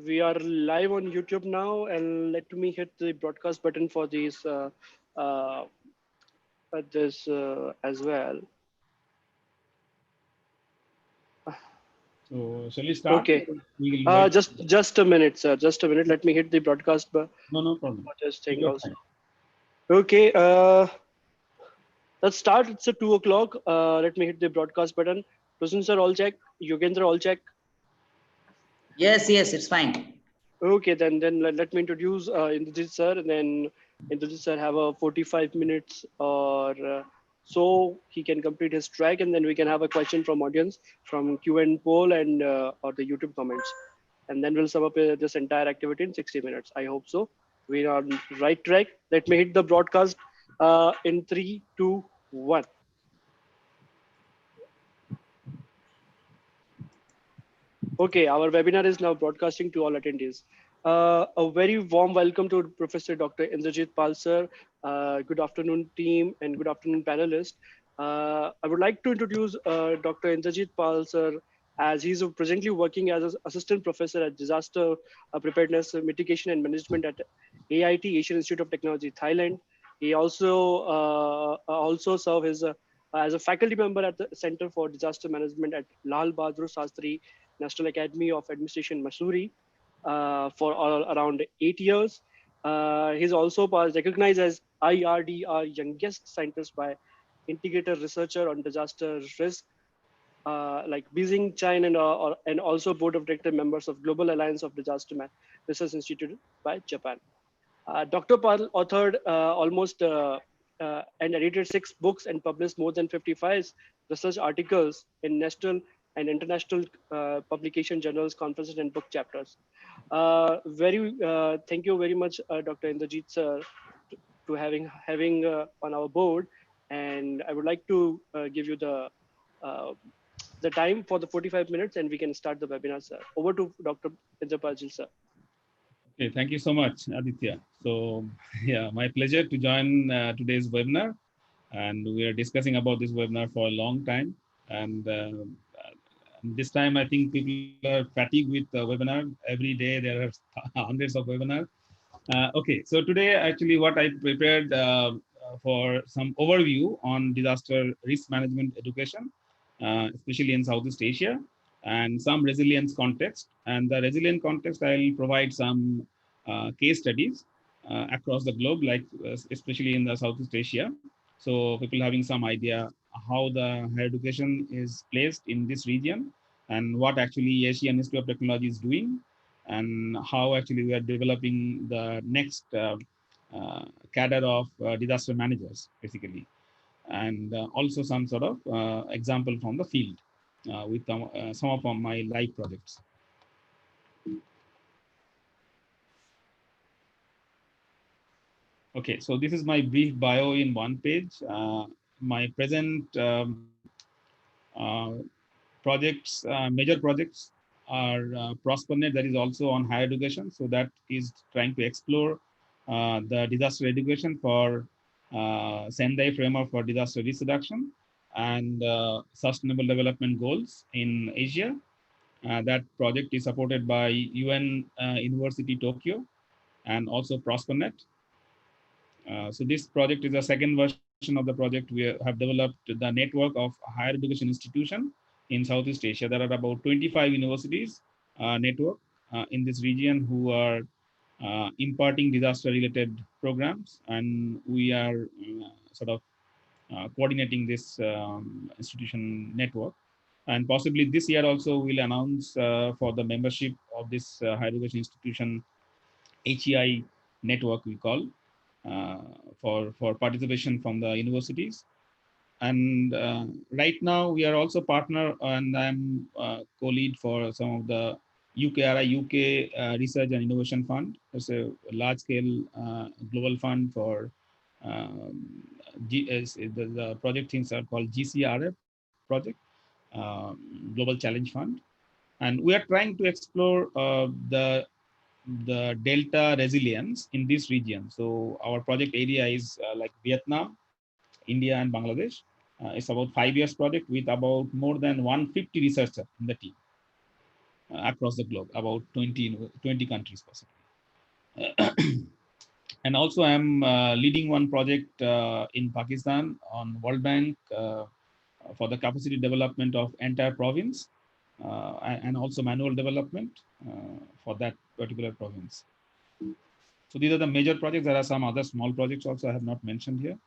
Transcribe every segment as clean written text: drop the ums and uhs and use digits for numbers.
We are live on YouTube now, and let me hit the broadcast button for uh, this as well. So shall we start? Okay, We will invite. just a minute, sir. Just a minute. Let me hit the broadcast No, no problem. for this Take thing your also. time. Okay, let's start. It's at 2 o'clock. Let me hit the broadcast button. Prasun sir, all check. Yogendra, all check. Yes, yes, it's fine. Okay, then let me introduce Indrajit sir, and then Indrajit sir have a 45 minutes or so he can complete his track, and then we can have a question from audience from Q and poll and or the YouTube comments, and then we'll sum up this entire activity in 60 minutes. I hope so. We are on right track. Let me hit the broadcast in 3, 2, 1. Okay, our webinar is now broadcasting to all attendees. A very warm welcome to Professor Dr. Indrajit Pal sir. Good afternoon, team, and good afternoon, panelists. I would like to introduce Dr. Indrajit Pal sir, as he's presently working as an assistant professor at disaster preparedness, mitigation, and management at AIT, Asian Institute of Technology, Thailand. He also serve as a faculty member at the Center for Disaster Management at Lal Bahadur Shastri National Academy of Administration, Missouri, for around 8 years. He's also recognized as IRDR Youngest Scientist by Integrated Researcher on Disaster Risk, like Beijing, China, and also Board of Director members of Global Alliance of Disaster Research Institute by Japan. Dr. Pal authored and edited 6 books and published more than 55 research articles in national and international publication journals, conferences, and book chapters. Thank you very much, Dr. Indrajit sir, to having on our board. And I would like to give you uh, the time for the 45 minutes, and we can start the webinar, sir. Over to Dr. Indrajit sir. Okay, thank you so much, Aditya. So, yeah, my pleasure to join today's webinar. And we are discussing about this webinar for a long time. And this time, I think people are fatigued with the webinar. Every day, there are hundreds of webinars. Okay, so today, actually, what I prepared for some overview on disaster risk management education, especially in Southeast Asia, and some resilience context. And the resilient context, I'll provide some case studies across the globe, like especially in the Southeast Asia. So people having some idea how the higher education is placed in this region and what actually Asian Institute of Technology is doing and how actually we are developing the next cadre of disaster managers, basically. And also some sort of example from the field with some of my live projects. Okay, so this is my brief bio in one page. My present uh, projects, major projects are ProsperNet, that is also on higher education. So that is trying to explore the disaster education for Sendai framework for disaster risk reduction and sustainable development goals in Asia. That project is supported by UN University Tokyo and also ProsperNet. So this project is a second version of the project. We have developed the network of higher education institution in Southeast Asia. There are about 25 universities network in this region who are imparting disaster-related programs, and we are sort of coordinating this institution network. And possibly this year also we'll announce for the membership of this higher education institution HEI network, we call, uh, for participation from the universities. And right now we are also partner, and I'm co-lead for some of the UK Research and Innovation Fund. It's a large-scale global fund for the project things are called GCRF project, Global Challenge Fund. And we are trying to explore the delta resilience in this region. So our project area is like Vietnam, India, and Bangladesh. It's about 5 years project with about more than 150 researchers in the team. across the globe, about 20 countries possibly. And also I'm leading one project in Pakistan on World Bank for the capacity development of entire province and also manual development for that particular province. So these are the major projects. There are some other small projects also I have not mentioned here.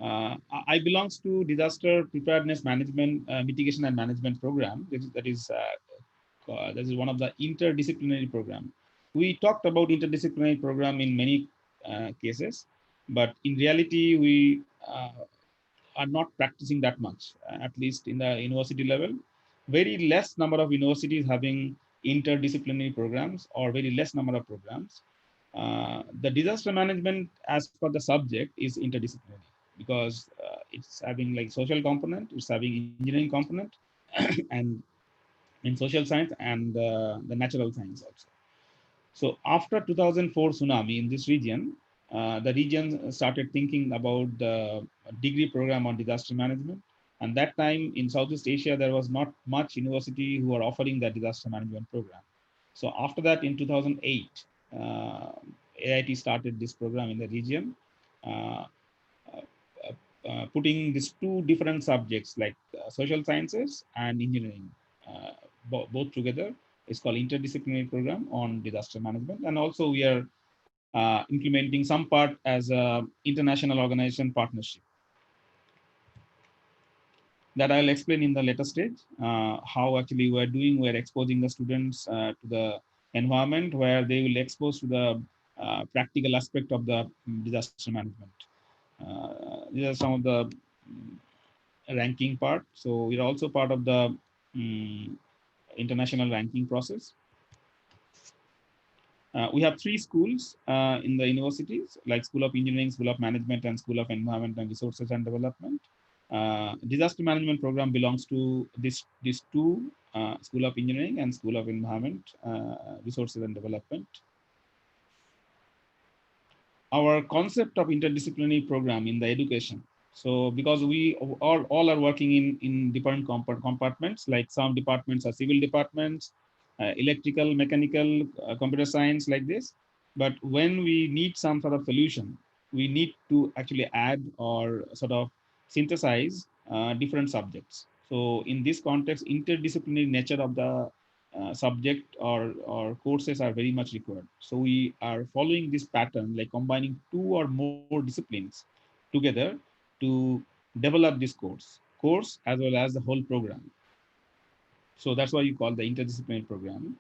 I belongs to disaster preparedness management, mitigation and management program. That is one of the interdisciplinary program. We talked about interdisciplinary program in many cases, but in reality, we are not practicing that much, at least in the university level. Very less number of universities having interdisciplinary programs or very less number of programs. The disaster management as per the subject is interdisciplinary because it's having like social component, it's having engineering component, and in social science and the natural science also. So after 2004 tsunami in this region, the region started thinking about the degree program on disaster management. And that time in Southeast Asia, there was not much university who are offering that disaster management program. So after that, in 2008, AIT started this program in the region, uh, putting these two different subjects like social sciences and engineering, both together. It's called interdisciplinary program on disaster management. And also we are implementing some part as a international organization partnership that I'll explain in the later stage, how actually we're exposing the students to the environment where they will expose to the practical aspect of the disaster management. These are some of the ranking part. So we're also part of the um, international ranking process. We have three schools in the universities, like School of Engineering, School of Management, and School of Environment and Resources and Development. Disaster management program belongs to these two, School of Engineering and School of Environment, Resources and Development. Our concept of interdisciplinary program in the education. So because we all are working in different compartments, like some departments are civil departments, electrical, mechanical, computer science, like this. But when we need some sort of solution, we need to actually add or sort of synthesize different subjects. So in this context, interdisciplinary nature of the subject or courses are very much required. So we are following this pattern, like combining two or more disciplines together to develop this course as well as the whole program. So that's why you call the interdisciplinary program.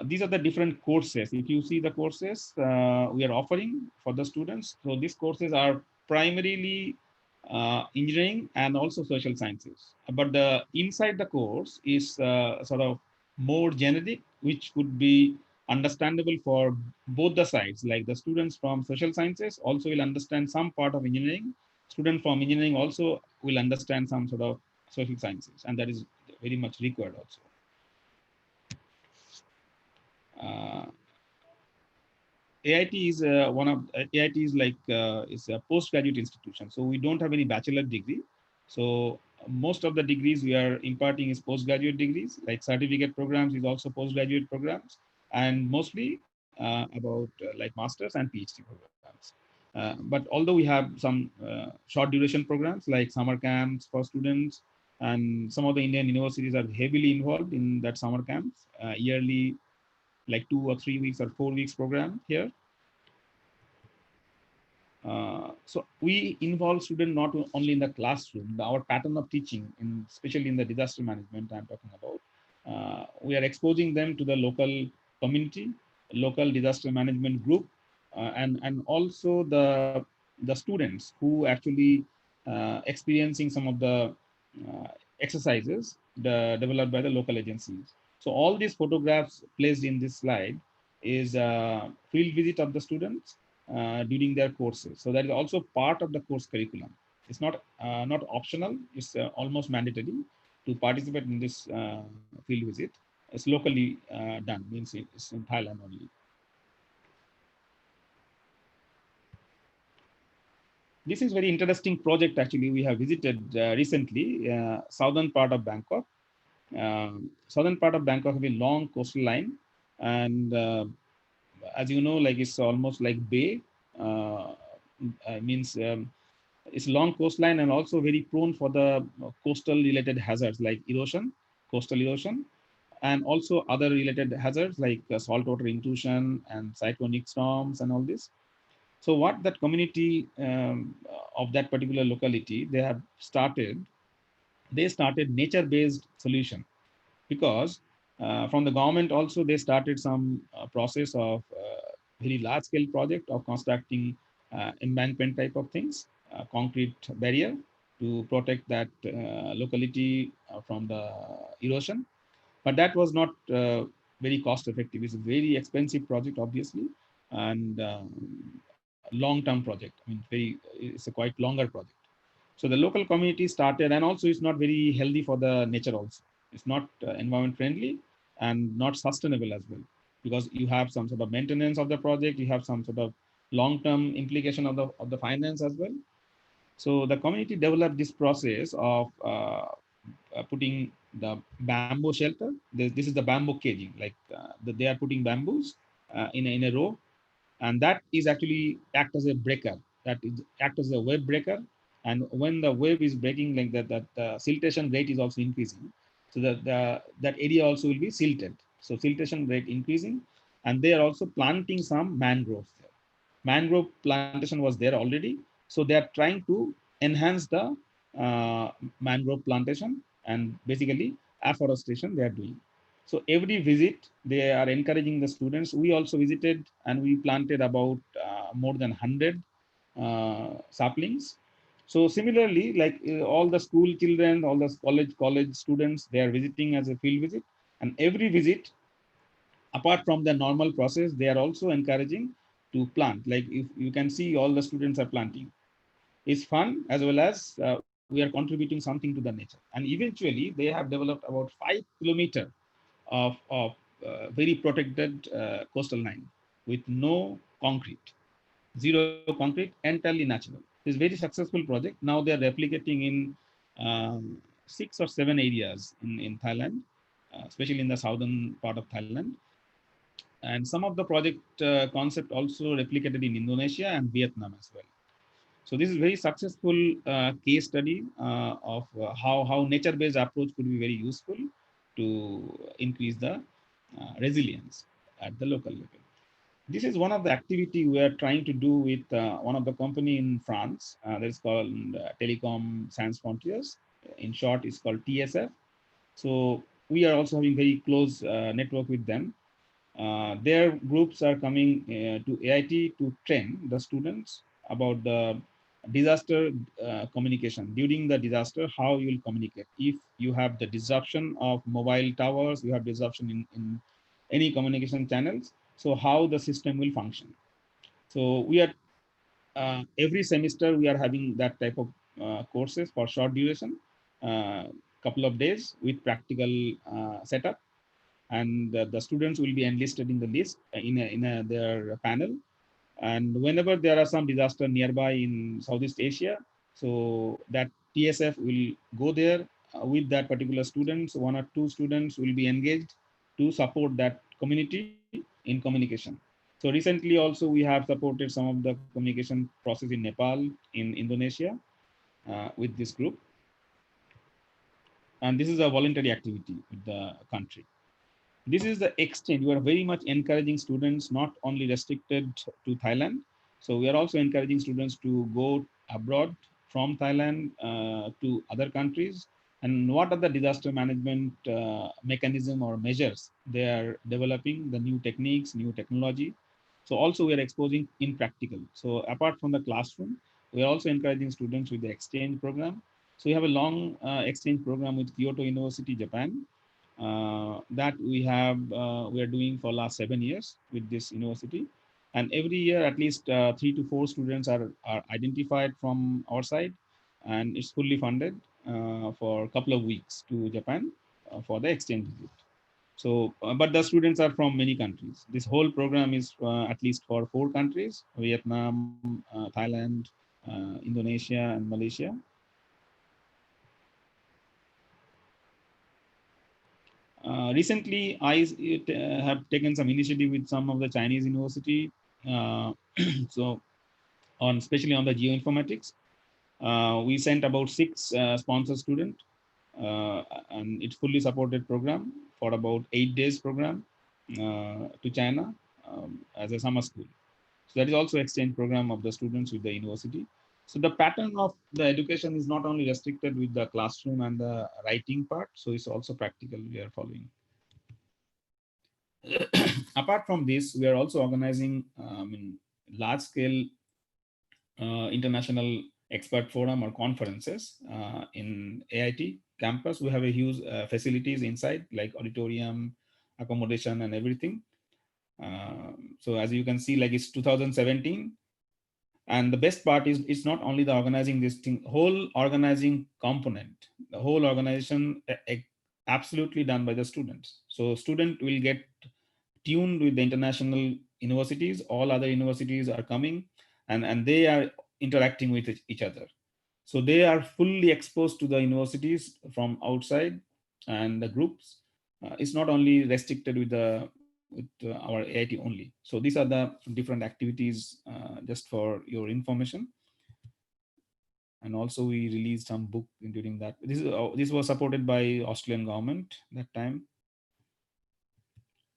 These are the different courses. If you see the courses we are offering for the students, so these courses are primarily engineering and also social sciences. But the inside the course is sort of more generic, which would be understandable for both the sides. Like the students from social sciences also will understand some part of engineering. Students from engineering also will understand some sort of social sciences, and that is very much required also. AIT is one of AIT is like is a postgraduate institution. So we don't have any bachelor degree. So most of the degrees we are imparting is postgraduate degrees. Like certificate programs is also postgraduate programs, and mostly about like masters and PhD programs. But although we have some short duration programs like summer camps for students, and some of the Indian universities are heavily involved in that summer camps, yearly like 2 or 3 weeks or 4 weeks program here. So we involve students not only in the classroom, our pattern of teaching, especially in the disaster management I'm talking about. We are exposing them to the local community, local disaster management group, and also the students who actually experiencing some of the exercises developed by the local agencies. So all these photographs placed in this slide is a field visit of the students during their courses. So that is also part of the course curriculum. It's not optional. It's almost mandatory to participate in this field visit. It's locally done. Means it's in Thailand only. This is very interesting project. Actually, we have visited recently southern part of Bangkok. Southern part of Bangkok have a long coastal line, and as you know, like it's almost like bay. Uh, means it's long coastline and also very prone for the coastal related hazards like erosion, coastal erosion, and also other related hazards like saltwater intrusion and cyclonic storms and all this. So what that community of that particular locality, they started nature-based solution, because from the government also they started some process of very large scale project of constructing embankment type of things, concrete barrier to protect that locality from the erosion. But that was not very cost effective. It's a very expensive project, obviously, and long term project. I mean, it's a quite longer project. So the local community started, and also it's not very healthy for the nature also. It's not environment friendly and not sustainable as well, because you have some sort of maintenance of the project, you have some sort of long-term implication of the finance as well. So the community developed this process of putting the bamboo shelter. This is the bamboo caging, like they are putting bamboos in a row, and that is actually act as a breaker, that is act as a wave breaker. And when the wave is breaking like that, siltation rate is also increasing, so that area also will be silted. So siltation rate increasing, and they are also planting some mangroves there. Mangrove plantation was there already, so they are trying to enhance the uh, mangrove plantation, and basically afforestation they are doing. So every visit, they are encouraging the students. We also visited and we planted about more than 100 saplings. So similarly, like all the school children, all the college students, they are visiting as a field visit. And every visit, apart from the normal process, they are also encouraging to plant. Like if you can see, all the students are planting. It's fun, as well as we are contributing something to the nature. And eventually, they have developed about 5 kilometers of very protected coastal line with no concrete, zero concrete, entirely natural. It's a very successful project. Now they are replicating in 6 or 7 areas in Thailand, especially in the southern part of Thailand. And some of the project concept also replicated in Indonesia and Vietnam as well. So this is very successful case study of how nature-based approach could be very useful to increase the resilience at the local level. This is one of the activity we are trying to do with one of the company in France that is called Telecom Sans Frontiers. In short, it's called TSF. So we are also having very close network with them. Their groups are coming to AIT to train the students about the disaster communication. During the disaster, how you will communicate. If you have the disruption of mobile towers, you have disruption in any communication channels, so how the system will function. So we are every semester we are having that type of courses for short duration, couple of days with practical setup, and the students will be enlisted in the list their panel. And whenever there are some disaster nearby in Southeast Asia, so that TSF will go there with that particular students. One or two students will be engaged to support that community in communication. So recently also we have supported some of the communication process in Nepal, in Indonesia, with this group. And this is a voluntary activity with the country. This is the extent. You are very much encouraging students, not only restricted to Thailand. So we are also encouraging students to go abroad from Thailand to other countries. And what are the disaster management mechanism or measures they are developing, the new techniques, new technology. So also we are exposing in practical. So apart from the classroom, we are also encouraging students with the exchange program. So we have a long exchange program with Kyoto University, Japan, that we are doing for last 7 years with this university. And every year at least 3 to 4 students are identified from our side, and it's fully funded for a couple of weeks to Japan for the exchange visit. So but the students are from many countries. This whole program is at least for 4 countries: Vietnam, Thailand, Indonesia, and Malaysia. Recently, I have taken some initiative with some of the Chinese university. So, especially on the geoinformatics, we sent about 6 sponsor students, and it's fully supported program for about 8 days program to China as a summer school. So that is also exchange program of the students with the university. So the pattern of the education is not only restricted with the classroom and the writing part, so it's also practical we are following. Apart from this, we are also organizing large scale international expert forum or conferences in AIT campus. We have a huge facilities inside like auditorium, accommodation and everything. So as you can see, like it's 2017. And the best part is it's not only the organizing this thing, whole organizing component, the whole organization absolutely done by the students. So student will get tuned with the international universities, all other universities are coming and they are interacting with each other. So they are fully exposed to the universities from outside and the groups. It's not only restricted with our AIT only. So these are the different activities just for your information. And also we released some book during that. This was supported by Australian government that time.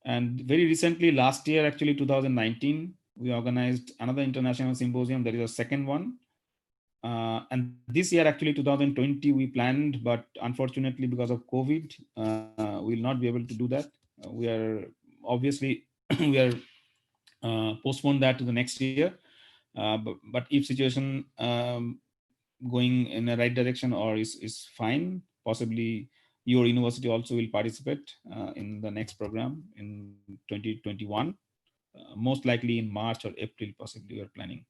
And very recently, last year, actually 2019, we organized another international symposium. That is a second one. And this year, actually 2020, we planned, but unfortunately because of COVID, we will not be able to do that. We are obviously, we are postponed that to the next year. But if situation going in the right direction or is fine, possibly your university also will participate in the next program in 2021, most likely in March or April, possibly we are planning.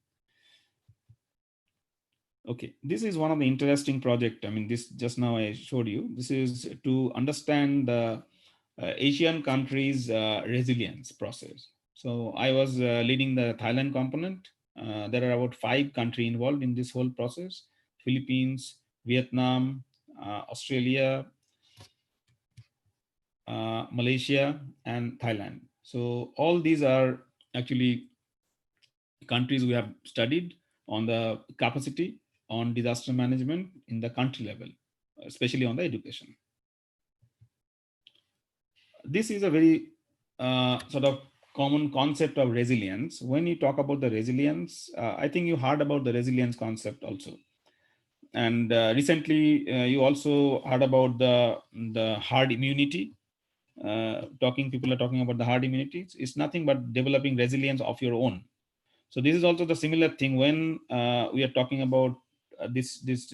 Okay, this is one of the interesting project. I mean, this just now I showed you. This is to understand the Asian countries' resilience process. So I was leading the Thailand component. There are about 5 countries involved in this whole process: Philippines, Vietnam, Australia, Malaysia, and Thailand. So all these are actually countries we have studied on the capacity on disaster management in the country level, especially on the education. This is a very sort of common concept of resilience. When you talk about the resilience, I think you heard about the resilience concept also. And recently, you also heard about the herd immunity. People are talking about the herd immunity. It's nothing but developing resilience of your own. So this is also the similar thing when we are talking about this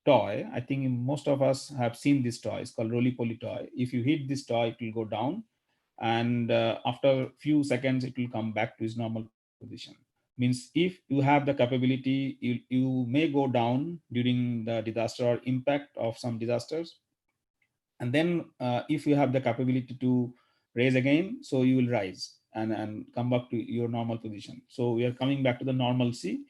toy. I think most of us have seen this toy. It's called Roly-Poly Toy. If you hit this toy, it will go down, and after a few seconds, it will come back to its normal position. Means if you have the capability, you may go down during the disaster or impact of some disasters, and then if you have the capability to raise again, so you will rise and come back to your normal position. So we are coming back to the normalcy.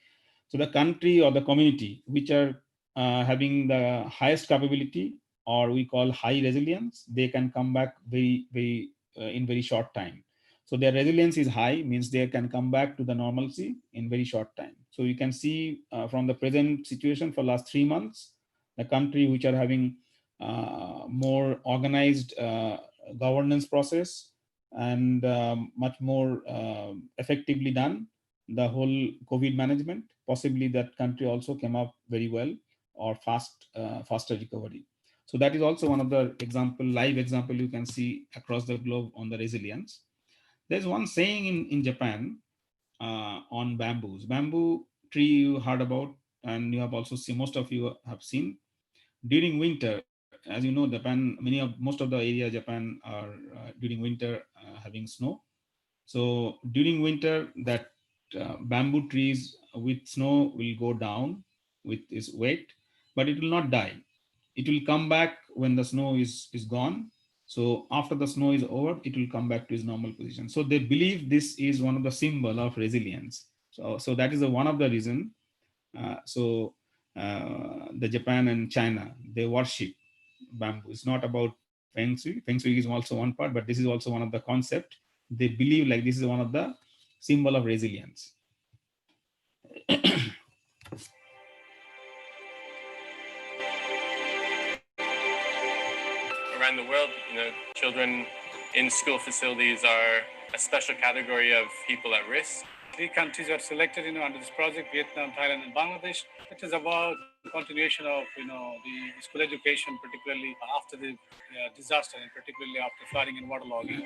So the country or the community which are having the highest capability, or we call high resilience, they can come back very in very short time. So their resilience is high, means they can come back to the normalcy in very short time. So you can see from the present situation for last 3 months, the country which are having more organized governance process and much more effectively done the whole COVID management, possibly that country also came up very well or faster recovery. So that is also one of the live example you can see across the globe on the resilience. There's one saying in Japan on bamboos. Bamboo tree you heard about, and you have also seen, most of you have seen during winter. As you know, Japan, most of the area Japan are during winter having snow. So during winter, that bamboo trees with snow will go down with its weight, but it will not die. It will come back when the snow is gone. So after the snow is over, it will come back to its normal position. So they believe this is one of the symbol of resilience. So that is one of the reason The Japan and China, they worship bamboo. It's not about feng shui. Feng shui is also one part, but this is also one of the concept. They believe like this is one of the symbol of resilience. Around the world, children in school facilities are a special category of people at risk. 3 countries are selected, under this project: Vietnam, Thailand, and Bangladesh. It is about the continuation of, the school education, particularly after the disaster, and particularly after flooding and waterlogging.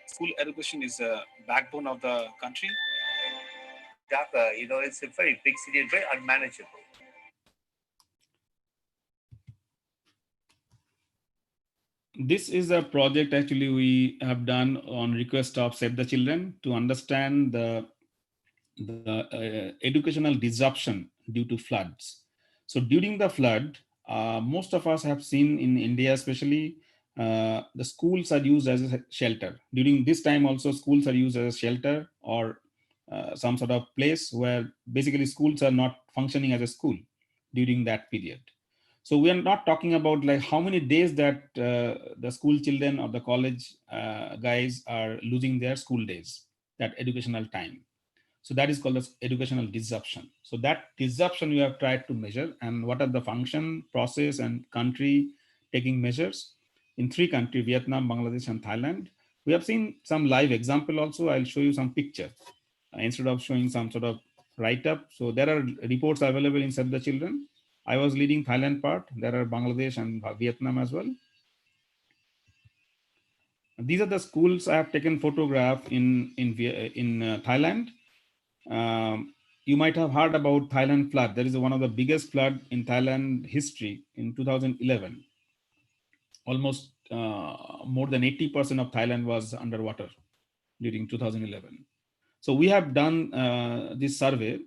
School education is a backbone of the country. Dhaka, it's a very big city and very unmanageable. This is a project actually we have done on request of Save the Children to understand the educational disruption due to floods. So during the flood, most of us have seen in India especially, the schools are used as a shelter. During this time also, schools are used as a shelter or some sort of place where basically schools are not functioning as a school during that period. So we are not talking about like how many days that the school children or the college guys are losing their school days, that educational time. So that is called as educational disruption. So that disruption we have tried to measure, and what are the function, process, and country taking measures in 3 countries, Vietnam, Bangladesh, and Thailand. We have seen some live example also. I'll show you some picture instead of showing some sort of write-up. So there are reports available in Save the Children. I was leading Thailand part. There are Bangladesh and Vietnam as well. These are the schools I have taken photograph in Thailand. You might have heard about Thailand flood. There is one of the biggest flood in Thailand history in 2011. Almost more than 80% of Thailand was underwater during 2011. So we have done this survey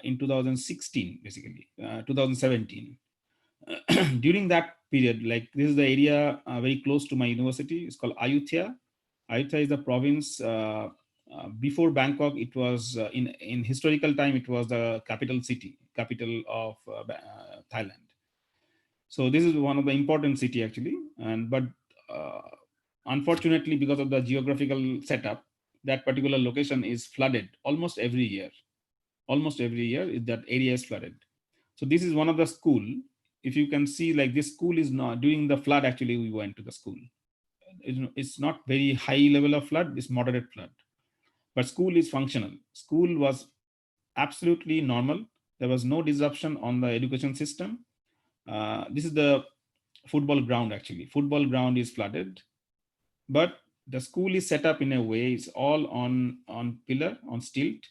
in 2016, basically 2017. During that period, like this is the area very close to my university. It's called Ayutthaya. Ayutthaya is the province. Before Bangkok, it was in historical time, it was the capital city, capital of Thailand. So this is one of the important city actually. But unfortunately, because of the geographical setup, that particular location is flooded almost every year. Almost every year, that area is flooded. So this is one of the school. If you can see, like this school is not during the flood. Actually, we went to the school. It's not very high level of flood. It's moderate flood, but school is functional. School was absolutely normal. There was no disruption on the education system. This is the football ground. Actually, football ground is flooded, but the school is set up in a way. It's all on pillar on stilt.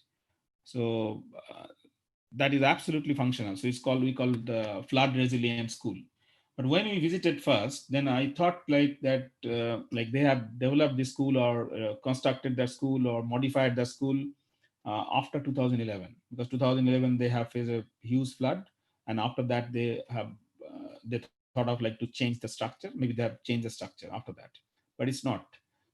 So that is absolutely functional. So we call it the flood resilient school. But when we visited first, then I thought like that, like they have developed this school or constructed that school or modified the school after 2011, because 2011 they have faced a huge flood, and after that they have they thought of like to change the structure. Maybe they have changed the structure after that, but it's not.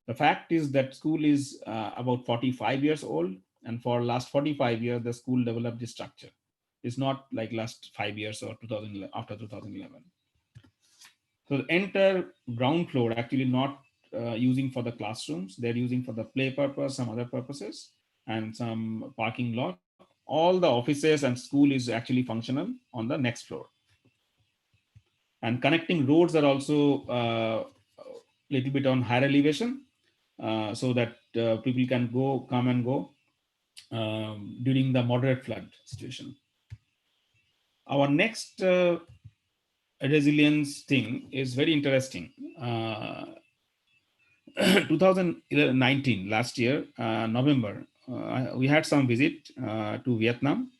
The fact is that school is about 45 years old, and for last 45 years the school developed this structure. It's not like last 5 years or 2011 after 2011. So the entire ground floor actually not using for the classrooms. They're using for the play purpose, some other purposes, and some parking lot. All the offices and school is actually functional on the next floor. And connecting roads are also a little bit on higher elevation, so that people can come and go during the moderate flood situation. Our next resilience thing is very interesting. 2019, last year, November, we had some visit to Vietnam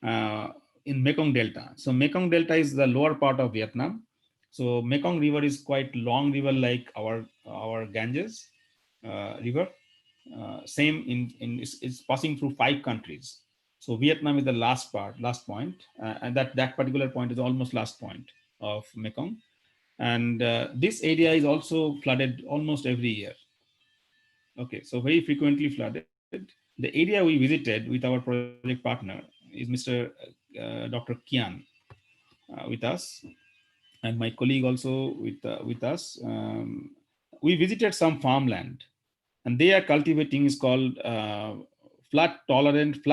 in Mekong Delta. So Mekong Delta is the lower part of Vietnam. So Mekong River is quite long river like our Ganges river. Same it's passing through 5 countries. So Vietnam is the last point, and that particular point is almost last point of Mekong. And this area is also flooded almost every year. Okay, so very frequently flooded. The area we visited with our project partner is is Mr. Dr. Kian with us, and my colleague also with us. We visited some farmland, and they are cultivating is called flood tolerant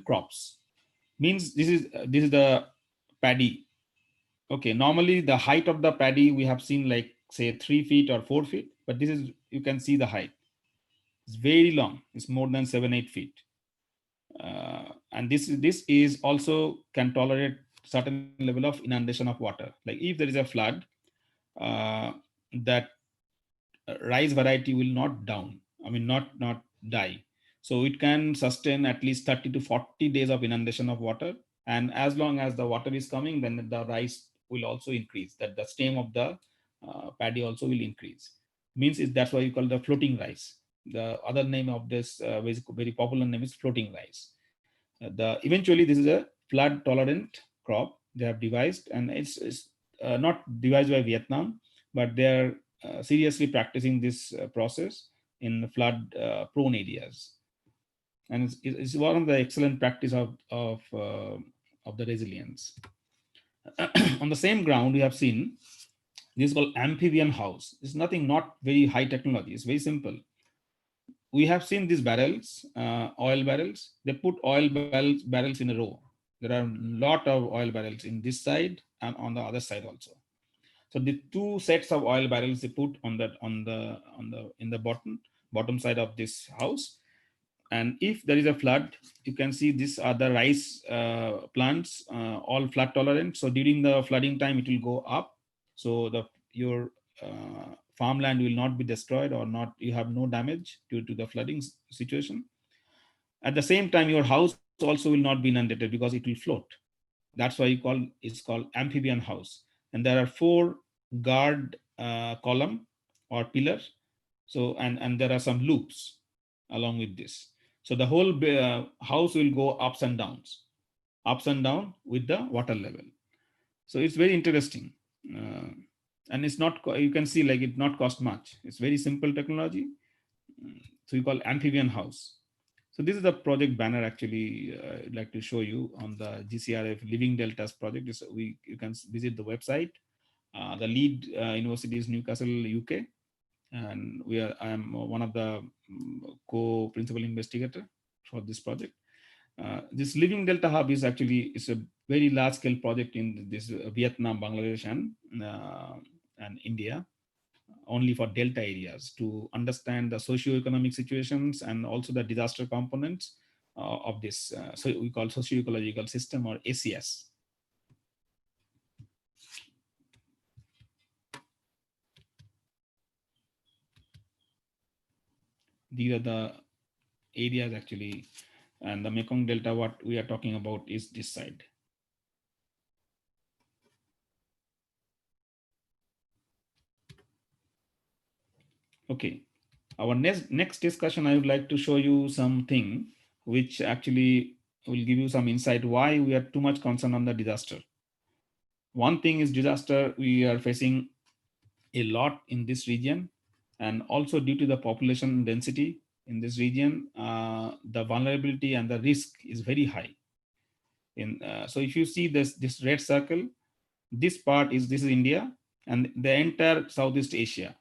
crops. Means this is the paddy. Okay, normally the height of the paddy we have seen like say 3 feet or 4 feet, but this is, you can see the height. It's very long. It's more than 7-8 feet. And this is also can tolerate certain level of inundation of water. Like if there is a flood, that rice variety will not down. I mean, not die. So it can sustain at least 30 to 40 days of inundation of water. And as long as the water is coming, then the rice will also increase. That the stem of the paddy also will increase. Means that's why you call the floating rice. The other name of this very popular name is floating rice. Eventually this is a flood tolerant crop they have devised, and it's not devised by Vietnam, but they are seriously practicing this process in flood prone areas, and it's one of the excellent practice of the resilience. On the same ground, we have seen this is called amphibian house. It's nothing, not very high technology. It's very simple. We have seen these barrels, oil barrels. They put oil barrels in a row. There are a lot of oil barrels in this side and on the other side also. So the two sets of oil barrels they put on the bottom side of this house. And if there is a flood, you can see these are the rice plants, all flood tolerant. So during the flooding time, it will go up. So your farmland will not be destroyed, or not, you have no damage due to the flooding situation. At the same time, your house also will not be inundated because it will float. That's why it's called amphibian house. And there are 4 guard column or pillars. So and there are some loops along with this. So the whole house will go ups and down with the water level. So it's very interesting. And it's not, you can see like it not cost much. It's very simple technology. So we call amphibian house. So this is the project banner actually I'd like to show you on the GCRF Living Deltas project. You can visit the website. The lead university is Newcastle, UK. And I am one of the co-principal investigator for this project. This Living Delta Hub is a very large scale project in this Vietnam, Bangladesh, and India, only for delta areas, to understand the socio-economic situations and also the disaster components of this. So we call socio-ecological system, or ACS. These are the areas actually, and the Mekong Delta, what we are talking about is this side. Okay, our next discussion, I would like to show you something which actually will give you some insight why we are too much concerned on the disaster. One thing is disaster we are facing a lot in this region, and also due to the population density in this region, the vulnerability and the risk is very high. So if you see this red circle, this is India, and the entire Southeast Asia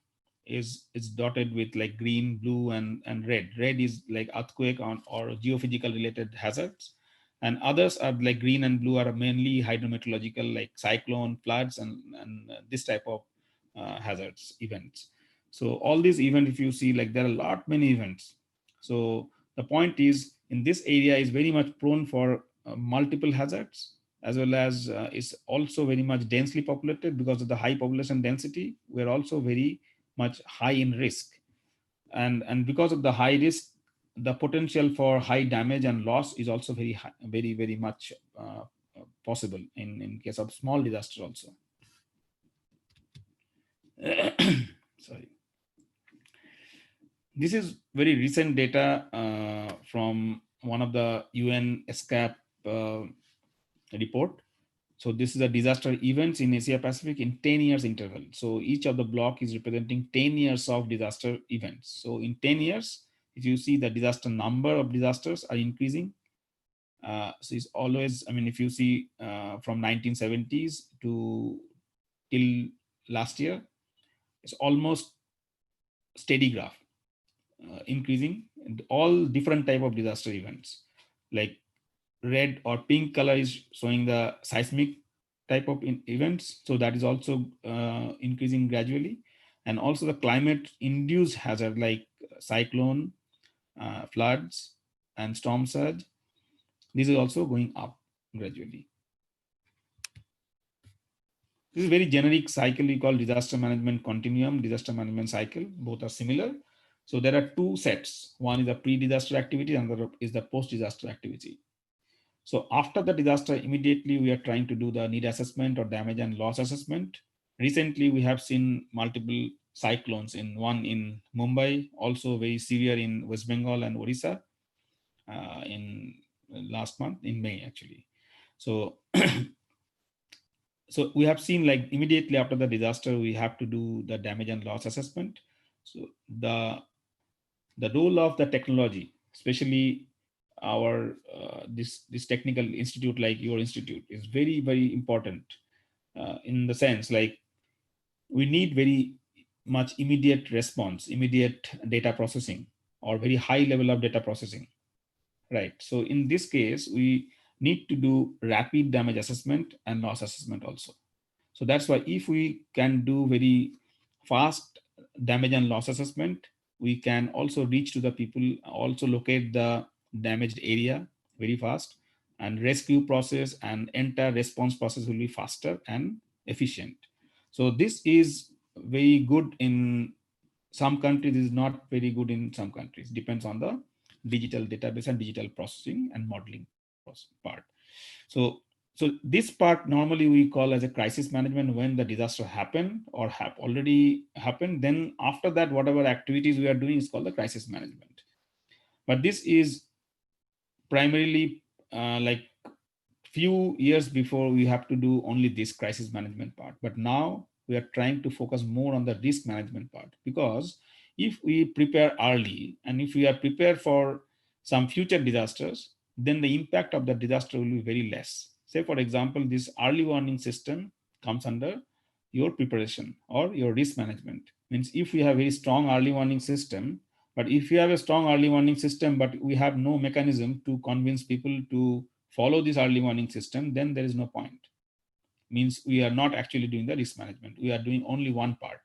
is dotted with like green, blue, and red. Red is like earthquake or geophysical related hazards, and others are like green and blue are mainly hydrometeorological, like cyclone, floods, and this type of hazards events. So all these events, if you see, like there are many events. So the point is, in this area is very much prone for multiple hazards, as well as is also very much densely populated. Because of the high population density, we're also very much high in risk, and because of the high risk, the potential for high damage and loss is also very high, very much possible in case of small disaster also. Sorry. This is very recent data from one of the UN ESCAP report. So this is a disaster events in Asia Pacific in 10 years interval. So each of the block is representing 10 years of disaster events. So in 10 years, if you see the disaster number of disasters are increasing, So it's always, I mean, if you see from 1970s to till last year, it's almost steady graph, increasing in all different type of disaster events. Like red or pink color is showing the seismic type of events. So that is also increasing gradually. And also the climate induced hazard like cyclone, floods, and storm surge. This is also going up gradually. This is a very generic cycle we call disaster management continuum, disaster management cycle. Both are similar. So there are two sets. One is the pre-disaster activity, and another is the post-disaster activity. So after the disaster, immediately we are trying to do the need assessment or damage and loss assessment. Recently, we have seen multiple cyclones, one in Mumbai, also very severe in West Bengal and Odisha in last month, in May actually. So so we have seen, like, immediately after the disaster, we have to do the damage and loss assessment. So the role of the technology, especially our this technical institute like your institute, is very, very important in the sense, like, we need very much immediate response, immediate data processing, or very high level of data processing, right? So in this case, we need to do rapid damage assessment and loss assessment also. So that's why if we can do very fast damage and loss assessment, we can also reach to the people, also locate the damaged area very fast, and rescue process and entire response process will be faster and efficient. So this is very good in some countries, is not very good in some countries. Depends on the digital database and digital processing and modeling part. So this part normally we call as a crisis management when the disaster happened or have already happened. Then after that, whatever activities we are doing is called the crisis management. But this is primarily like few years before we have to do only this crisis management part. But now we are trying to focus more on the risk management part, because if we prepare early and if we are prepared for some future disasters, then the impact of the disaster will be very less. Say, for example, this early warning system comes under your preparation or your risk management. Means if we have a very strong early warning system, but if you have a strong early warning system, but we have no mechanism to convince people to follow this early warning system, then there is no point. Means we are not actually doing the risk management. We are doing only one part.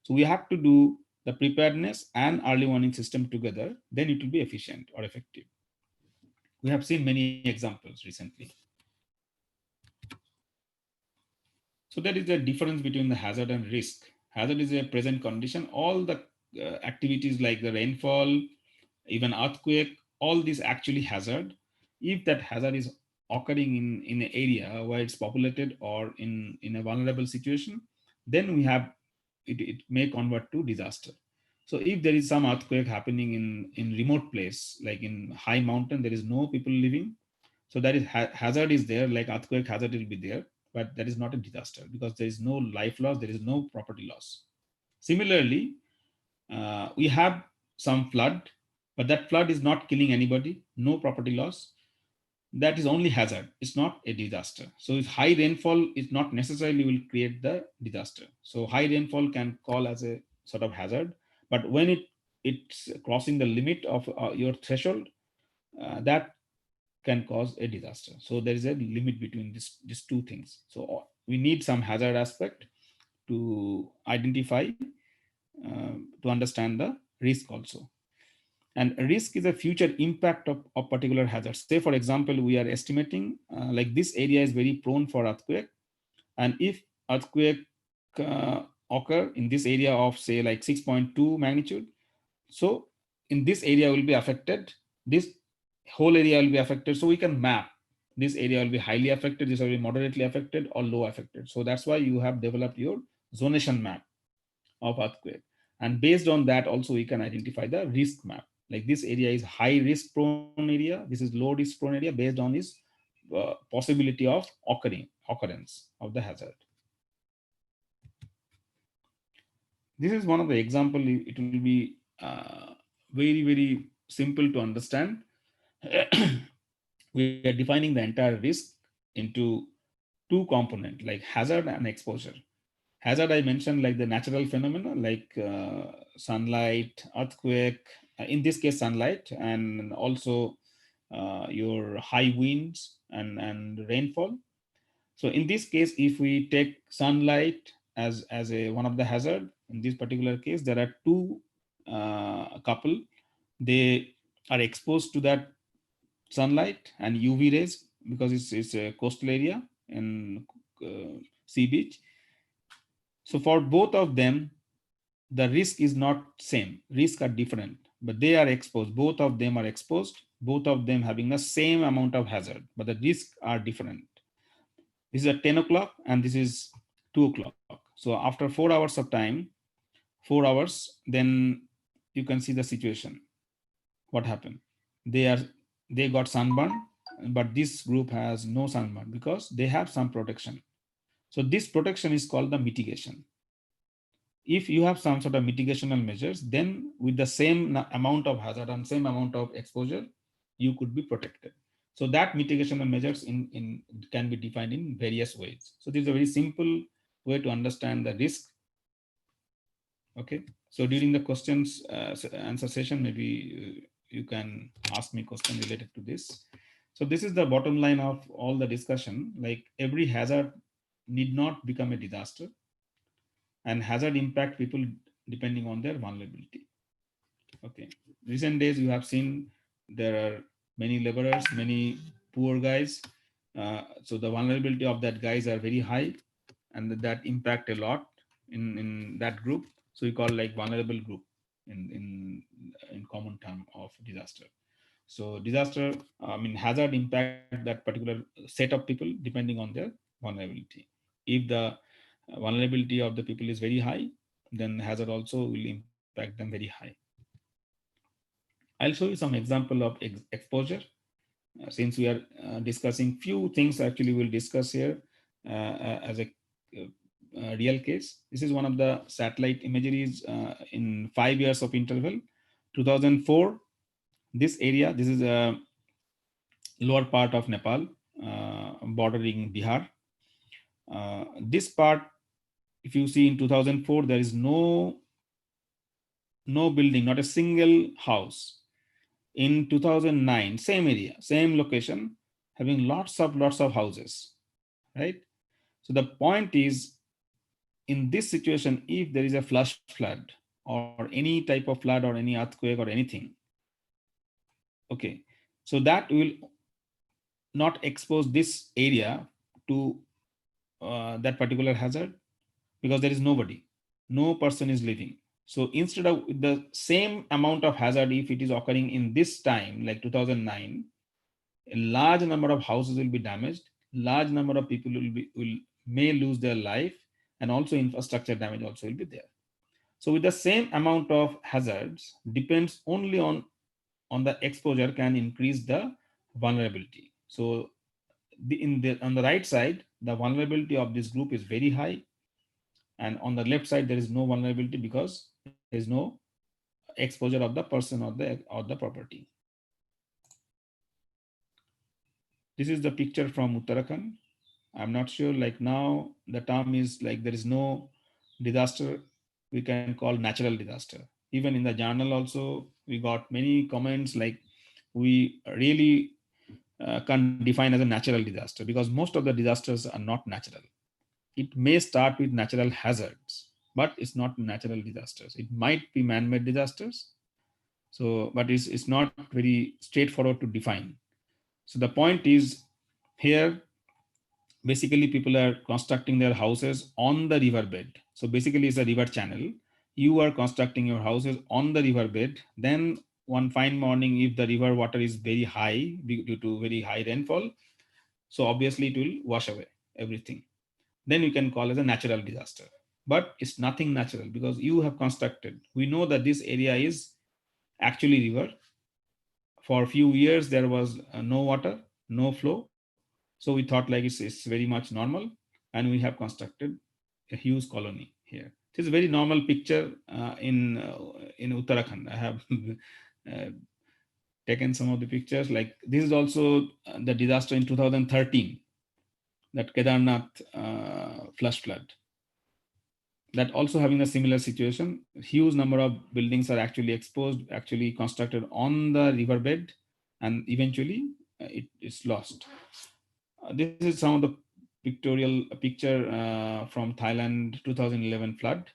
So we have to do the preparedness and early warning system together, then it will be efficient or effective. We have seen many examples recently. So there is a difference between the hazard and risk. Hazard is a present condition. All the activities like the rainfall, even earthquake, all these actually hazard. If that hazard is occurring in an area where it's populated or in a vulnerable situation, then we have it may convert to disaster. So if there is some earthquake happening in remote place, like in high mountain, there is no people living, so that is hazard is there, like earthquake hazard will be there, but that is not a disaster because there is no life loss, there is no property loss. Similarly, we have some flood, but that flood is not killing anybody, no property loss. That is only hazard. It's not a disaster. So if high rainfall is not necessarily will create the disaster. So high rainfall can call as a sort of hazard, but when it's crossing the limit of your threshold, that can cause a disaster. So there is a limit between these two things. So we need some hazard aspect to identify, to understand the risk also. And risk is a future impact of particular hazard. Say, for example, we are estimating like this area is very prone for earthquake. And if earthquake occur in this area of say like 6.2 magnitude, so in this area will be affected, this whole area will be affected. So we can map this area will be highly affected, this will be moderately affected or low affected. So that's why you have developed your zonation map of earthquake. And based on that also we can identify the risk map. Like this area is high risk prone area, this is low risk prone area based on its possibility of occurrence of the hazard. This is one of the example. It will be very, very simple to understand. we are defining the entire risk into two components, like hazard and exposure. Hazard, I mentioned, like the natural phenomena, like sunlight, earthquake, in this case, sunlight, and also your high winds and rainfall. So in this case, if we take sunlight as a one of the hazard, in this particular case, there are two couple. They are exposed to that sunlight and UV rays because it's a coastal area and sea beach. So for both of them, the risk is not same. Risks are different, but they are exposed. Both of them are exposed. Both of them having the same amount of hazard, but the risks are different. This is at 10 o'clock and this is 2 o'clock. So after 4 hours of time, 4 hours, then you can see the situation. What happened? They got sunburn, but this group has no sunburn because they have some protection. So this protection is called the mitigation. If you have some sort of mitigational measures, then with the same amount of hazard and same amount of exposure, you could be protected. So that mitigational measures can be defined in various ways. So this is a very simple way to understand the risk. Okay. So during the questions answer session, maybe you can ask me question related to this. So this is the bottom line of all the discussion. Like every hazard need not become a disaster, and hazard impact people depending on their vulnerability. Okay. Recent days you have seen there are many laborers, many poor guys. So the vulnerability of that guys are very high, and that impact a lot in that group. So we call like vulnerable group in common term of disaster. So disaster, I mean hazard impact that particular set of people depending on their vulnerability. If the vulnerability of the people is very high, then hazard also will impact them very high. I'll show you some example of exposure. Since we are discussing few things, actually we'll discuss here as a real case. This is one of the satellite imageries in 5 years of interval. 2004, this area, this is a lower part of Nepal, bordering Bihar. This part, if you see in 2004, there is no building, not a single house. In 2009, same area, same location, having lots of houses, right? So the point is, in this situation, if there is a flash flood or any type of flood or any earthquake or anything, okay, so that will not expose this area to that particular hazard because there is nobody, no person is living. So instead of the same amount of hazard, if it is occurring in this time, like 2009, a large number of houses will be damaged, large number of people may lose their life, and also infrastructure damage also will be there. So with the same amount of hazards, depends only on the exposure can increase the vulnerability. So on the right side, the vulnerability of this group is very high, and on the left side there is no vulnerability because there is no exposure of the person or the property. This is the picture from Uttarakhand. I'm not sure, like now the term is like there is no disaster we can call natural disaster. Even in the journal also, we got many comments like we really can't define as a natural disaster because most of the disasters are not natural. It may start with natural hazards, but it's not natural disasters. It might be man-made disasters. So, but it's not very straightforward to define. So the point is here, basically people are constructing their houses on the river bed. So basically it's a river channel. You are constructing your houses on the river bed. Then one fine morning, if the river water is very high due to very high rainfall, so obviously it will wash away everything. Then you can call it a natural disaster. But it's nothing natural because you have constructed. We know that this area is actually river. For a few years, there was no water, no flow. So we thought like it's very much normal, and we have constructed a huge colony here. It is a very normal picture in Uttarakhand. I have taken some of the pictures. Like this is also the disaster in 2013, that Kedarnath flash flood. That also having a similar situation. Huge number of buildings are actually exposed, actually constructed on the riverbed, and eventually it's lost. This is some of the pictorial picture from Thailand 2011 flood.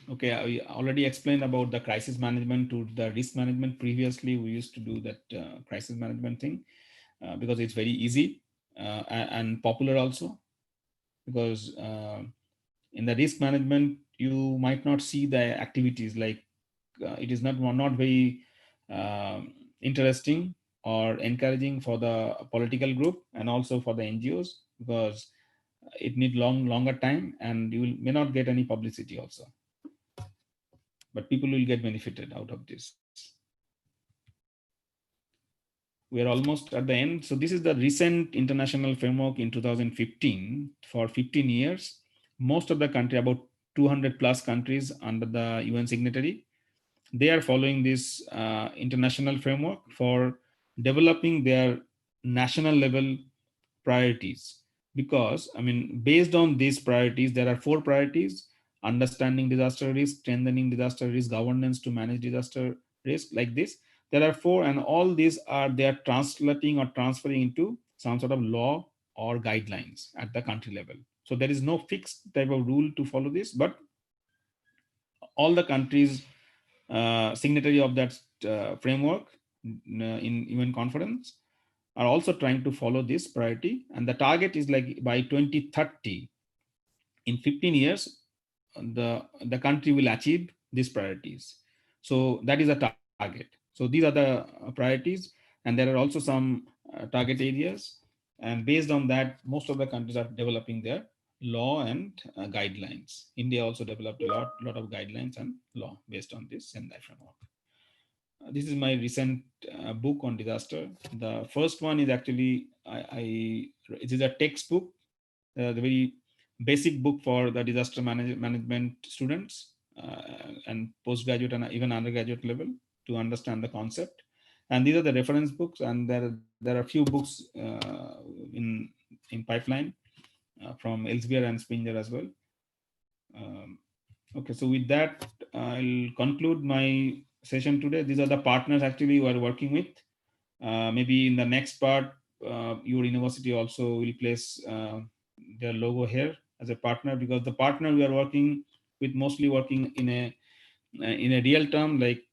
Okay, I already explained about the crisis management to the risk management. Previously, we used to do that crisis management thing because it's very easy and popular also. Because in the risk management, you might not see the activities, like it is not very interesting or encouraging for the political group and also for the NGOs, because it need longer time, and you may not get any publicity also, but people will get benefited out of this. We are almost at the end. So this is the recent international framework in 2015 for 15 years. Most of the country, about 200 plus countries under the UN signatory, they are following this international framework for developing their national level priorities. Because, I mean, based on these priorities, there are 4 priorities: understanding disaster risk, strengthening disaster risk governance to manage disaster risk, like this. There are 4, and all these are, they are translating or transferring into some sort of law or guidelines at the country level. So there is no fixed type of rule to follow this, but all the countries signatory of that framework in UN conference are also trying to follow this priority. And the target is like by 2030, in 15 years, the country will achieve these priorities. So that is a target. So these are the priorities, and there are also some target areas. And based on that, most of the countries are developing their law and guidelines. India also developed a lot of guidelines and law based on this Sendai framework. This is my recent book on disaster. The first one is actually, it is a textbook, the very basic book for the disaster management students and postgraduate and even undergraduate level to understand the concept. And these are the reference books, and there are a few books in pipeline from Elsevier and Springer as well. Okay, so with that, I'll conclude my session today. These are the partners actually we are working with. Maybe in the next part, your university also will place their logo here as a partner, because the partner we are working with mostly working in a real term, like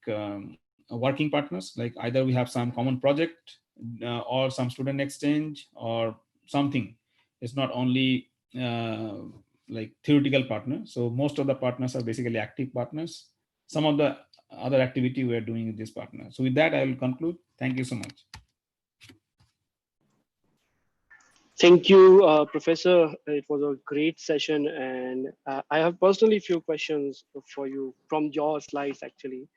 working partners. Like either we have some common project or some student exchange or something. It's not only like theoretical partner. So most of the partners are basically active partners. Some of the other activity we are doing with this partner. So with that, I will conclude. Thank you so much. Thank you, Professor. It was a great session, and I have personally few questions for you from your slides, actually.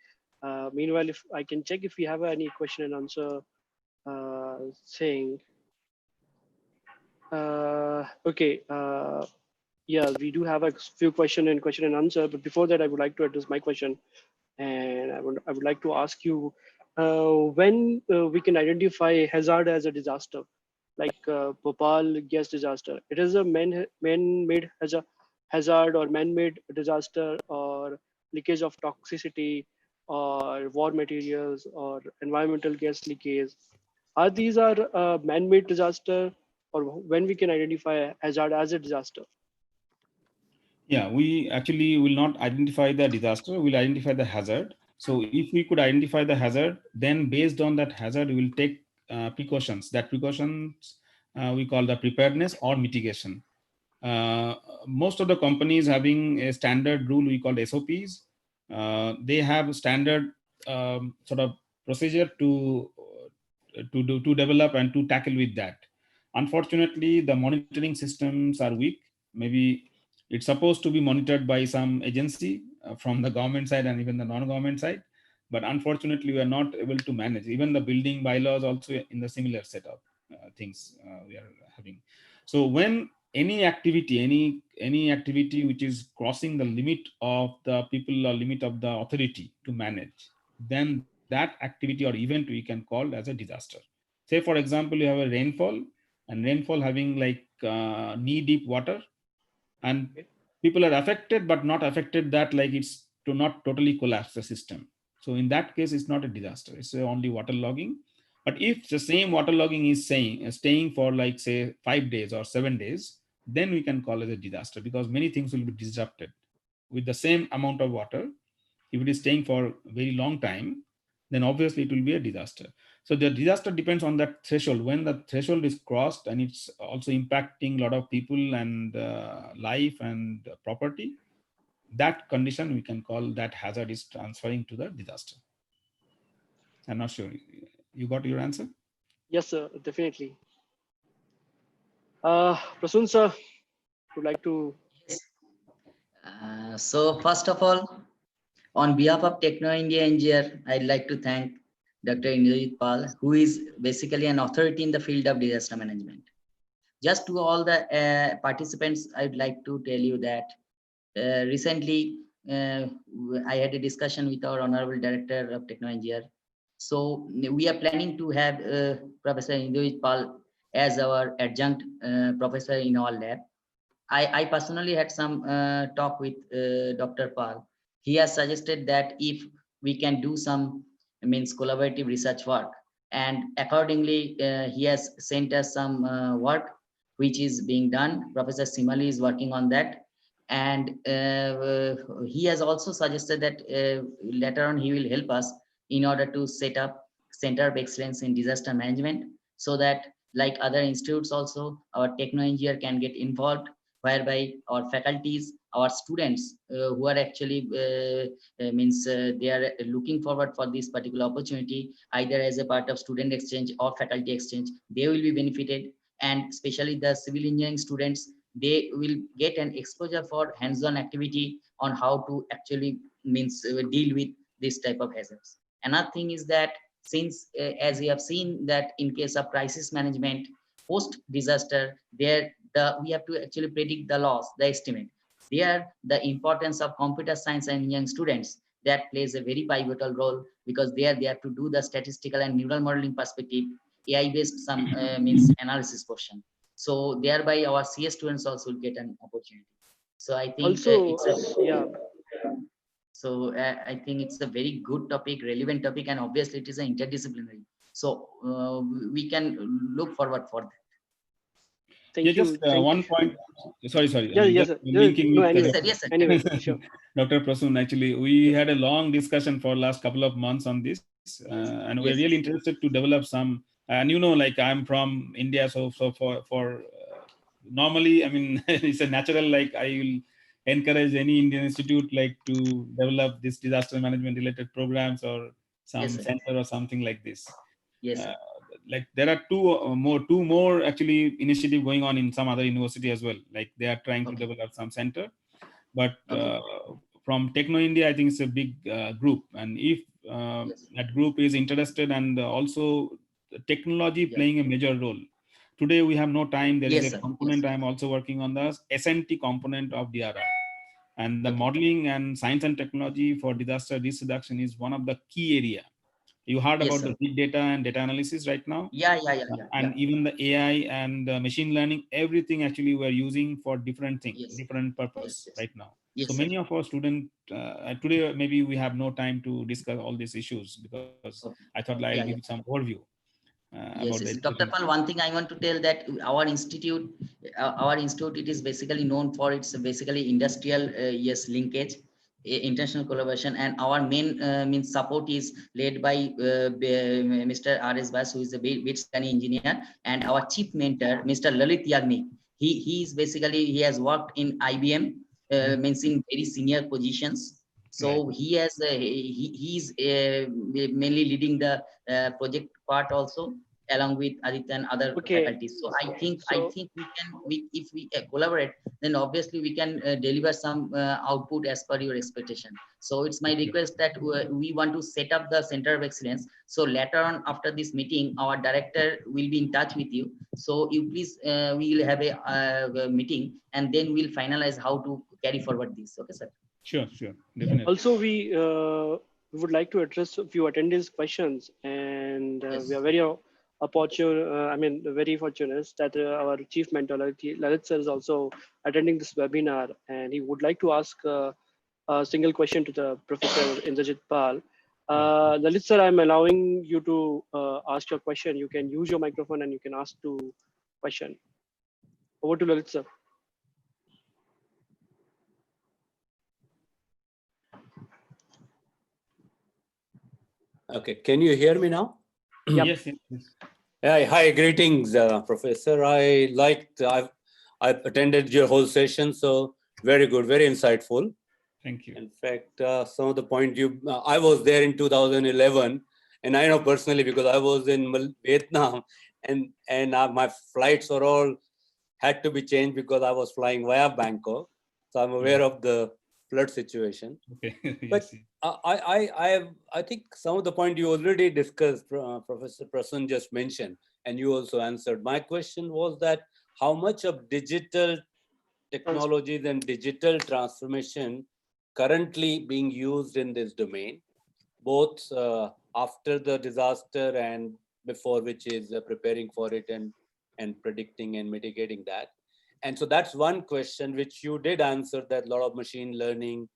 Meanwhile, if I can check if we have any question and answer thing. Okay. Yeah, we do have a few question and answer, but before that, I would like to address my question, and I would like to ask you when we can identify hazard as a disaster, like Bhopal gas disaster. It is a man-made hazard or man-made disaster, or leakage of toxicity, or war materials, or environmental gas leakage. Are these are man-made disaster, or when we can identify hazard as a disaster? Yeah, we actually will not identify the disaster, we'll identify the hazard. So if we could identify the hazard, then based on that hazard, we will take precautions. That precautions we call the preparedness or mitigation. Most of the companies having a standard rule we call SOPs. They have standard sort of procedure to develop and to tackle with that. Unfortunately, the monitoring systems are weak. Maybe it's supposed to be monitored by some agency from the government side and even the non-government side. But unfortunately, we are not able to manage. Even the building bylaws also in the similar setup things we are having. So when any activity, any activity which is crossing the limit of the people or limit of the authority to manage, then that activity or event we can call as a disaster. Say for example, you have a rainfall, and rainfall having like knee deep water, and Okay. people are affected but not affected that like it's to not totally collapse the system. So in that case it's not a disaster, it's only water logging. But if the same water logging is staying for like say 5 days or 7 days, then we can call it a disaster, because many things will be disrupted with the same amount of water. If it is staying for a very long time, then obviously it will be a disaster. So the disaster depends on that threshold. When the threshold is crossed and it's also impacting a lot of people and life and property, that condition we can call that hazard is transferring to the disaster. I'm not sure. You got your answer? Yes, sir, definitely. Prasun sir, would like to. Yes. So first of all, on behalf of Techno India NGR, I'd like to thank Dr. Indrajit Pal, who is basically an authority in the field of disaster management. Just to all the participants, I'd like to tell you that recently I had a discussion with our Honorable Director of Techno NGR. So we are planning to have Professor Indrajit Pal as our adjunct professor in our lab. I personally had some talk with Dr. Pal. He has suggested that if we can do some means collaborative research work, and accordingly he has sent us some work which is being done. Professor Simali is working on that, and he has also suggested that later on he will help us in order to set up Center of Excellence in Disaster Management, so that like other institutes also our techno engineer can get involved, whereby our faculties, our students who are actually they are looking forward for this particular opportunity, either as a part of student exchange or faculty exchange, they will be benefited. And especially the civil engineering students, they will get an exposure for hands-on activity on how to actually deal with this type of hazards. Another thing is that since as we have seen that in case of crisis management post disaster, there we have to actually predict the loss, the estimate. There the importance of computer science and engineering students, that plays a very pivotal role, because there they have to do the statistical and neural modeling perspective, AI based some analysis portion. So thereby our CS students also will get an opportunity. So I think Also, yeah. so I think it's a very good topic, relevant topic, and obviously it is an interdisciplinary. So we can look forward for that. Yeah, Thank just you. Thank. one point. Sorry. Yeah, I'm yes, just sir. Yeah, linking no, with Yes, anyway, sir. Yes, sir. anyway, sure. Dr. Prasoon. Actually, we had a long discussion for last couple of months on this, and we're really Yes, yes. interested to develop some. And like I'm from India, so for normally, I mean, it's a natural like I will encourage any Indian institute like to develop this disaster management related programs or Yes, some sir. center or something like this. Yes, Uh, sir. like there are two more actually initiative going on in some other university as well. Like they are trying to Okay. develop some center, but Okay. from Techno India, I think it's a big group, and if Yes. that group is interested and also technology Yeah. playing a major role. Today we have no time. There is Yes, a sir. component Yes. I am also working on, the SNT component of DRR, and the Okay. modeling and science and technology for disaster risk reduction is one of the key area. You heard Yes, about sir. the big data and data analysis right now, Yeah, yeah, yeah, yeah, yeah. and even the AI and machine learning, everything actually we're using for different thing, Yes. different Yes, purpose yes. right now. So Yes, sir. many of our students today, maybe we have no time to discuss all these issues, because I Okay. thought I'll give Yeah, some yeah. overview about the Yes, yes. education. Dr. Pal, one thing I want to tell that our institute, it is basically known for its basically industrial, yes, linkage, international collaboration, and our main means support is led by Mr. R.S. Bass, who is a Bitsani engineer, and our chief mentor, Mr. Lalit Yagnik. He is basically, he has worked in IBM, means in very senior positions. Right. So he has he's mainly leading the project part also, along with Aditya and other Okay. faculties. So I think So if we collaborate, then obviously we can deliver some output as per your expectation. So it's my request that we want to set up the center of excellence. So later on after this meeting, our director will be in touch with you. So you please, we will have a meeting, and then we'll finalize how to carry forward this. Okay, sir. Sure, definitely. also we would like to address a few attendees' questions, and we are Yes. very very fortunate that our chief mentor Lalit sir is also attending this webinar, and he would like to ask a single question to the Professor Indrajit Pal. Lalit sir, I'm allowing you to ask your question. You can use your microphone and you can ask to question. Over to Lalit sir. Okay, can you hear me now? Yep. Yes. Hi, greetings, Professor. I've attended your whole session, so very good, very insightful. Thank you. In fact, some of the point I was there in 2011, and I know personally because I was in Vietnam, and my flights were all had to be changed because I was flying via Bangkok. So I'm aware of the flood situation. Okay. But I think some of the point you already discussed, Professor Prasan just mentioned, and you also answered. My question was that how much of digital technologies and digital transformation currently being used in this domain, both after the disaster and before, which is preparing for it and predicting and mitigating that. And so that's one question which you did answer, that a lot of machine learning,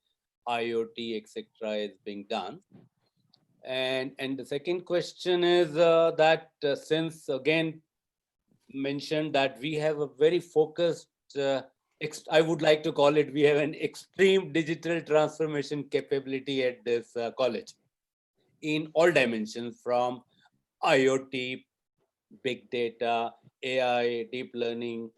IoT, etc., is being done. And the second question is that since again mentioned that we have a very focused, I would like to call it, we have an extreme digital transformation capability at this college in all dimensions, from IoT, big data, AI, deep learning,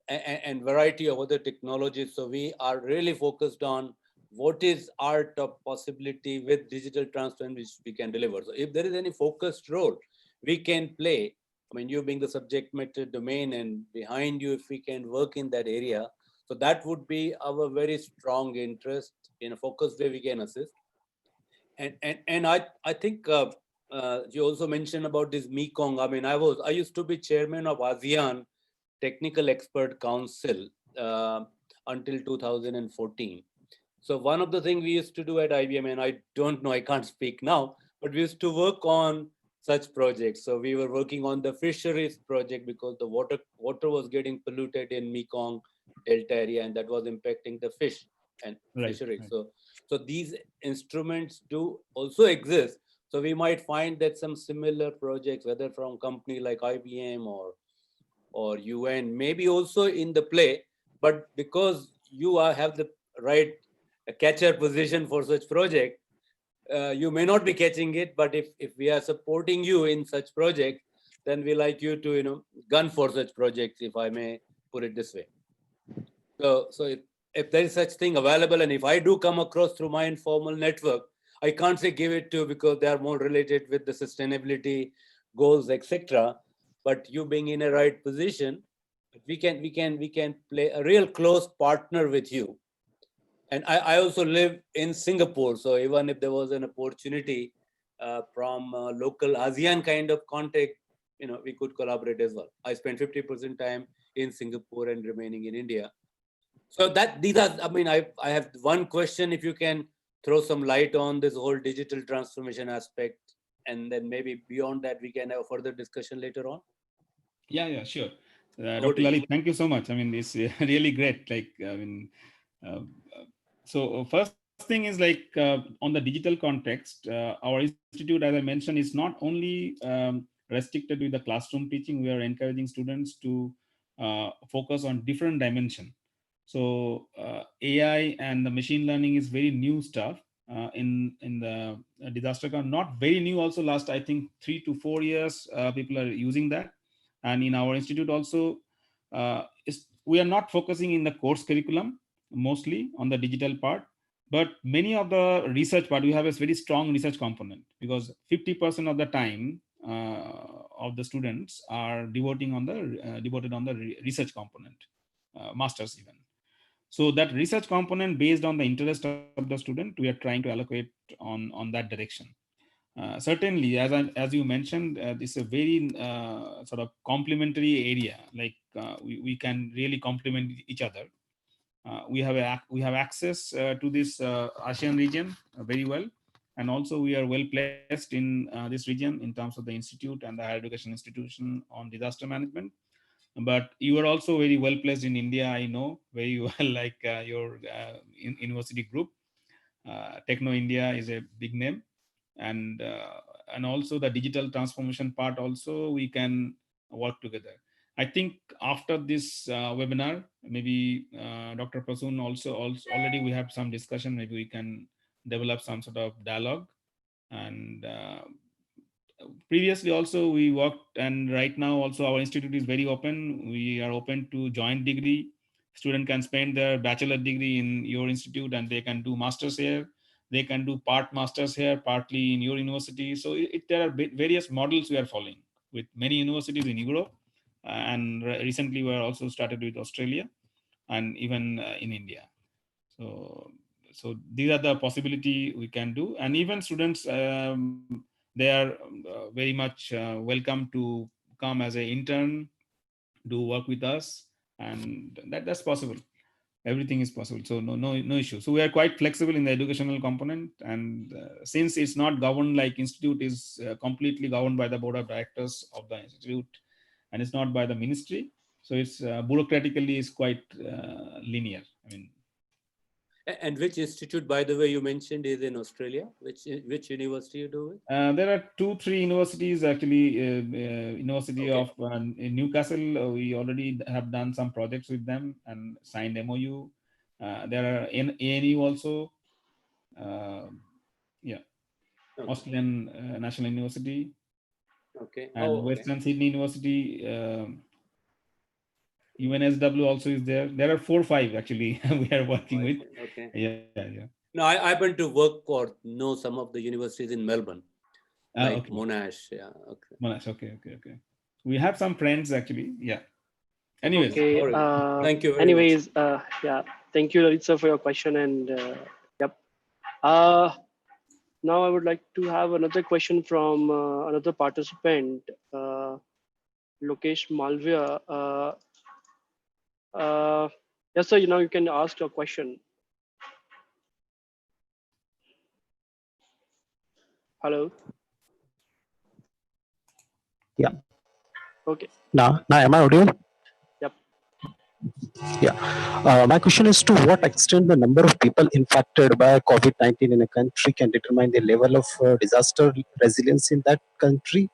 and variety of other technologies. So we are really focused on what is our top possibility with digital transformation which we can deliver. So if there is any focused role we can play, I mean, you being the subject matter domain and behind you, if we can work in that area, so that would be our very strong interest. In a focused way we can assist. And I think you also mentioned about this Mekong. I mean, I used to be chairman of ASEAN Technical Expert Council until 2014. So one of the things we used to do at IBM, and I don't know, I can't speak now, but we used to work on such projects. So we were working on the fisheries project because the water was getting polluted in Mekong Delta area, and that was impacting the fish and fisheries. Right. So these instruments do also exist. So we might find that some similar projects, whether from company like IBM or UN, maybe also in the play, but because you have the right catcher position for such project, you may not be catching it, but if we are supporting you in such project, then we like you to gun for such projects, if I may put it this way. So if there is such thing available, and if I do come across through my informal network, I can't say give it to because they are more related with the sustainability goals, etc. But you being in a right position, we can play a real close partner with you. And I also live in Singapore, so even if there was an opportunity from local ASEAN kind of contact, we could collaborate as well. I spend 50% time in Singapore and remaining in India. So these are, I mean, I have one question, if you can throw some light on this whole digital transformation aspect, and then maybe beyond that we can have a further discussion later on. Yeah, sure. Dr. Lalit, thank you so much. I mean, it's really great. So first thing is on the digital context, our institute, as I mentioned, is not only restricted with the classroom teaching. We are encouraging students to focus on different dimensions. So AI and the machine learning is very new stuff in the disaster. Not very new. Also, last I think 3 to 4 years, people are using that. And in our institute also, we are not focusing in the course curriculum mostly on the digital part, but many of the research part, we have a very strong research component, because 50% of the time of the students are devoted on the research component, masters even. So that research component, based on the interest of the student, we are trying to allocate on that direction. Certainly, as you mentioned, this is a very sort of complementary area. Like we can really complement each other. We have access to this ASEAN region very well, and also we are well placed in this region in terms of the institute and the higher education institution on disaster management. But you are also very well placed in India, I know very well, like your university group. Techno India is a big name, and also the digital transformation part also we can work together. I think after this webinar, maybe Dr. Prasoon also already we have some discussion. Maybe we can develop some sort of dialogue. And previously also we worked, and right now also our institute is very open. We are open to joint degree. Student can spend their bachelor degree in your institute and they can do masters here. They can do part masters here, partly in your university. So there are various models we are following with many universities in Europe, and recently we are also started with Australia and even in India. So these are the possibility we can do. And even students, they are very much welcome to come as an intern, do work with us, and that's possible. Everything is possible, so no issue. So we are quite flexible in the educational component. And since it's not governed, like institute is completely governed by the board of directors of the institute, and it's not by the ministry, so it's bureaucratically is quite linear. I mean, And which institute, by the way, you mentioned is in Australia? Which university you do it? there are 2-3 universities actually. University Okay. of in Newcastle, we already have done some projects with them and signed MOU. There are ANU also. Yeah, Okay. Australian National University, Okay. and Oh, okay. Western Sydney University. UNSW also is there. There are 4-5 actually we are working with. Okay. Yeah. No, I happen to work or know some of the universities in Melbourne, like Okay. Monash. Yeah. Okay. Monash. Okay. We have some friends actually. Yeah. Anyways. Okay. All right. Thank you very much. Anyways, yeah. Thank you, Lalit sir, for your question. And yep. Now I would like to have another question from another participant, Lokesh Malvia. Yes, sir. You can ask your question. Hello. Yeah. Okay. Now am I audible? Yep. Yeah. My question is, to what extent the number of people infected by COVID-19 in a country can determine the level of disaster resilience in that country?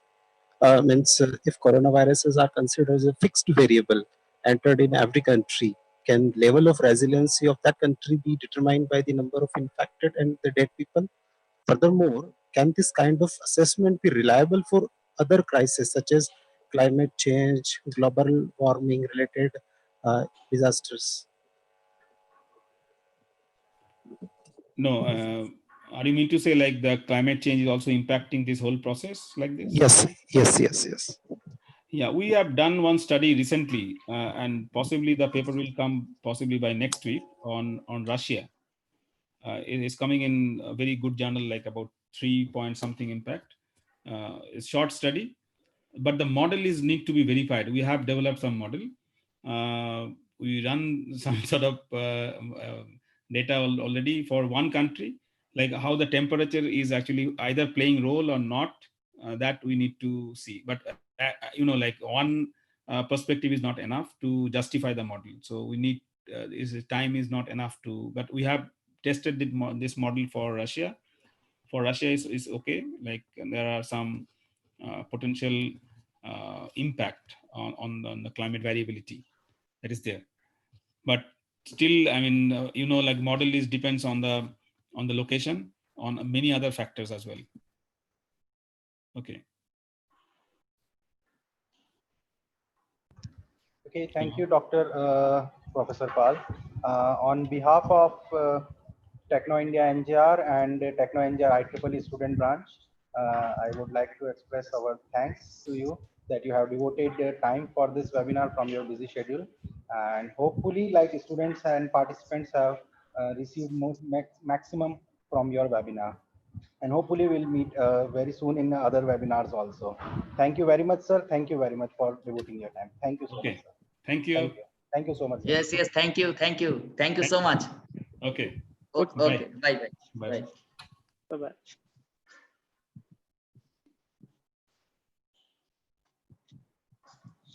Means if coronaviruses are considered as a fixed variable entered in every country, can level of resiliency of that country be determined by the number of infected and the dead people? Furthermore, can this kind of assessment be reliable for other crises such as climate change, global warming related disasters? No, are you mean to say like the climate change is also impacting this whole process like this? Yes. Yeah, we have done one study recently, and possibly the paper will come possibly by next week on Russia. It is coming in a very good journal, like about 3 point something impact. It's short study, but the model is need to be verified. We have developed some model. We run some sort of data already for one country, like how the temperature is actually either playing role or not. That we need to see. But like one perspective is not enough to justify the model. So we need time is not enough to. But we have tested this model for Russia. For Russia is okay. Like there are some potential impact on the climate variability that is there. But still, I mean, like model is depends on the location, on many other factors as well. Okay. Okay, thank you, Dr. Professor Pal. On behalf of Techno India NGR and Techno NGR IEEE student branch, I would like to express our thanks to you that you have devoted time for this webinar from your busy schedule. And hopefully, like students and participants have received maximum from your webinar. And hopefully we'll meet very soon in other webinars also. Thank you very much, sir. Thank you very much for devoting your time. Thank you so much, sir. Thank you. Thank you. Thank you so much, sir. Yes, yes. Thank you. Thank you. Thank you so much. Okay. Okay. Bye. Bye. Bye. Bye. Bye-bye.